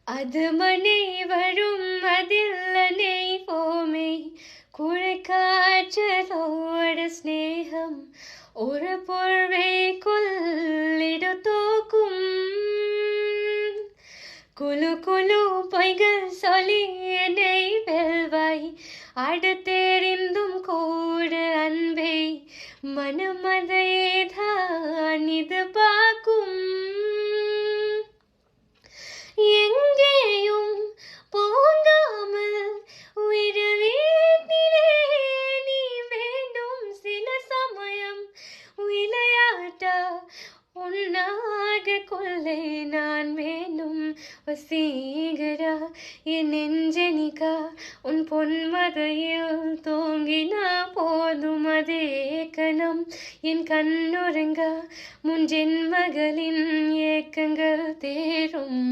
அது மணி வரும் அதில்லனை போமே കുഴക്കാറ്റതോടെ സ്നേഹം ഒരു പൊർവയ്ക്കുള്ളിടു തോക്കും കുലു കുലു പൊയ്കൾ சொல்லி என்னை வெல்வாய் அடுத்தெறிந்தும் கூட அன்பே மனம் அதையேதான் இது பார்க்கும் எங்கேயும் போகாமல் உயிர் வீட்டிலே நீ வேண்டும் சில சமயம் விளையாட்டா உன்னாக கொள்ளை நான் வேண்டும் வசீகரா என் நெஞ்சனிகா உன் பொன்மதையில் தூங்கினா போதும் அதே கணம் என் கண்ணுறங்க முன் ஜென்மகளின் ஏக்கங்கள் தேரும்